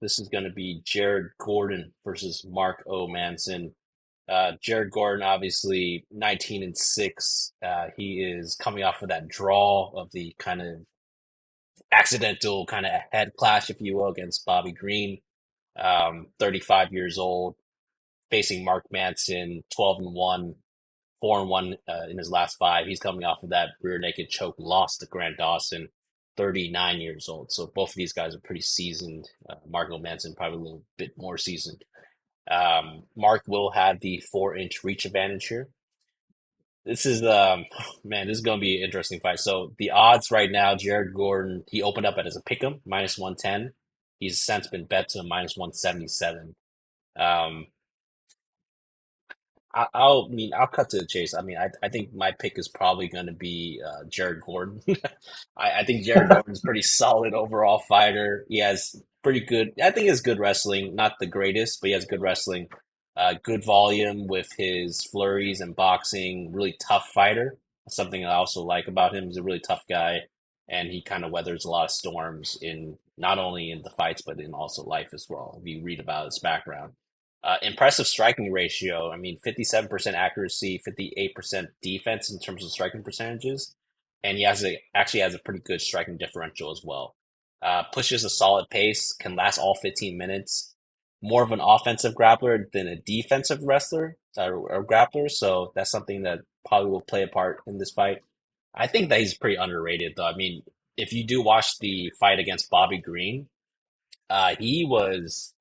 This is going to be Jared Gordon versus Mark O. Madsen. Jared Gordon, obviously 19-6. He is coming off of that draw of the kind of accidental kind of head clash, if you will, against Bobby Green. 35 years old, facing Mark Madsen, 12-1, 4-1 in his last five. He's coming off of that rear naked choke loss to Grant Dawson, 39 years old. So both of these guys are pretty seasoned. Marco Madsen probably a little bit more seasoned. Mark will have the 4-inch reach advantage here. This is man, this is gonna be an interesting fight. So the odds right now, Jared Gordon, he opened up as a pick'em, -110. He's since been bet to -177. Um, I'll cut to the chase. I think my pick is probably going to be Jared Gordon. I think Jared Gordon's pretty solid overall fighter. He has pretty good. I think he has good wrestling, not the greatest, but he has good wrestling. Good volume with his flurries and boxing. Really tough fighter. Something I also like about him. He's a really tough guy, and he kind of weathers a lot of storms in not only in the fights but in also life as well. If you read about his background. Impressive striking ratio. 57% accuracy, 58% defense in terms of striking percentages, and actually has a pretty good striking differential as well. Pushes a solid pace, can last all 15 minutes. More of an offensive grappler than a defensive wrestler or grappler, so that's something that probably will play a part in this fight. I think that he's pretty underrated, though. If you do watch the fight against Bobby Green, he was.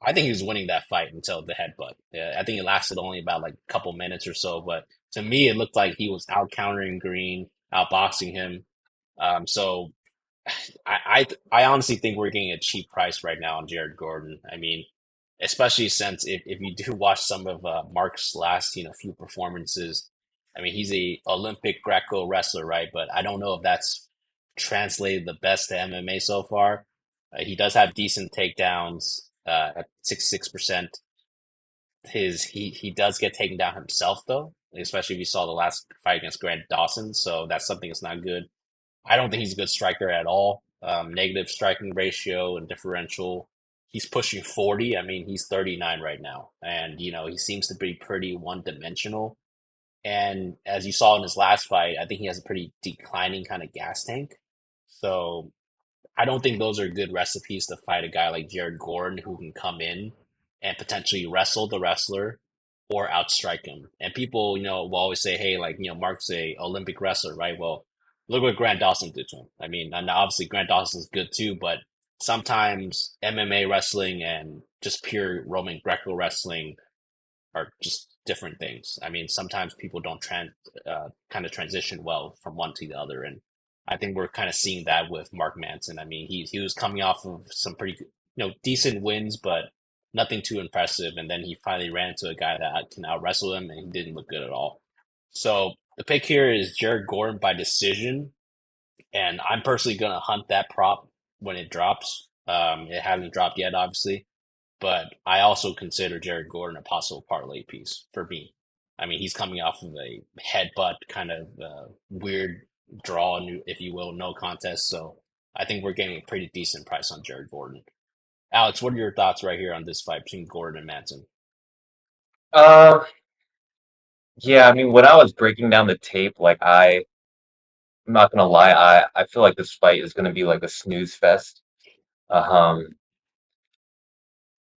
I think he was winning that fight until the headbutt. Yeah, I think it lasted only about like a couple minutes or so, but to me, it looked like he was out countering Green, outboxing him. So I honestly think we're getting a cheap price right now on Jared Gordon. Especially since if you do watch some of Mark's last few performances, he's a Olympic Greco wrestler, right? But I don't know if that's translated the best to MMA so far. He does have decent takedowns at 66%. He does get taken down himself though, especially if you saw the last fight against Grant Dawson. So that's something that's not good. I don't think he's a good striker at all. Negative striking ratio and differential. He's pushing 40. He's 39 right now, and he seems to be pretty one-dimensional. And as you saw in his last fight, I think he has a pretty declining kind of gas tank. So I don't think those are good recipes to fight a guy like Jared Gordon who can come in and potentially wrestle the wrestler or outstrike him. And people, will always say, hey, like, Mark's a Olympic wrestler, right? Well, look what Grant Dawson did to him. And obviously Grant Dawson's good too, but sometimes MMA wrestling and just pure Roman Greco wrestling are just different things. Sometimes people don't kind of transition well from one to the other, and I think we're kind of seeing that with Mark Madsen. He was coming off of some pretty decent wins, but nothing too impressive, and then he finally ran into a guy that can out wrestle him, and he didn't look good at all. So the pick here is Jared Gordon by decision, and I'm personally gonna hunt that prop when it drops. It hasn't dropped yet, obviously, but I also consider Jared Gordon a possible parlay piece for me. He's coming off of a headbutt kind of weird draw, if you will, no contest. So I think we're getting a pretty decent price on Jared Gordon. Alex, what are your thoughts right here on this fight between Gordon and Madsen? Uh, yeah, when I was breaking down the tape, I'm not gonna lie, I feel like this fight is gonna be like a snooze fest. Um,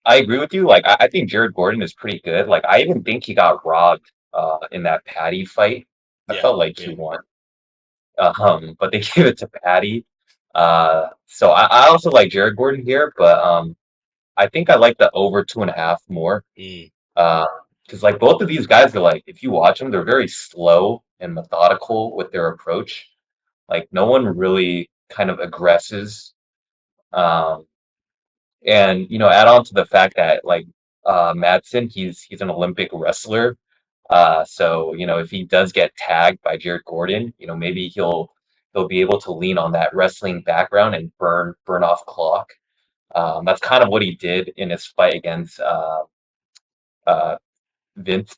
I agree with you. I think Jared Gordon is pretty good. I even think he got robbed in that Patty fight. I Yeah, felt like he yeah. won. But they gave it to Patty. So I also like Jared Gordon here, but I think I like the over 2.5 more. Mm, Uh, because both of these guys are if you watch them, they're very slow and methodical with their approach. No one really kind of aggresses. Um, and add on to the fact that Madsen, he's an Olympic wrestler. So if he does get tagged by Jared Gordon, maybe he'll be able to lean on that wrestling background and burn off clock. That's kind of what he did in his fight against uh, Vince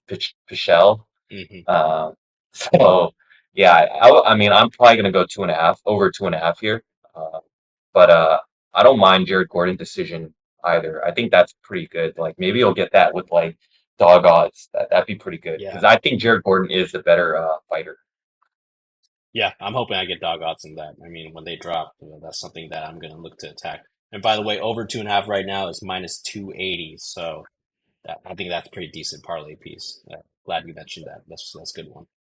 Pichel. hmm Uh, so yeah, I'm probably gonna go 2.5 over 2.5 here. Uh, but I don't mind Jared Gordon decision either. I think that's pretty good. Like maybe you'll get that with like dog odds. That'd be pretty good because Yeah. I think Jared Gordon is the better fighter. Yeah, I'm hoping I get dog odds in that. I mean, when they drop, that's something that I'm going to look to attack. And by the way, over 2.5 right now is minus 280. So I think that's a pretty decent parlay piece. Glad you mentioned that. That's a good one.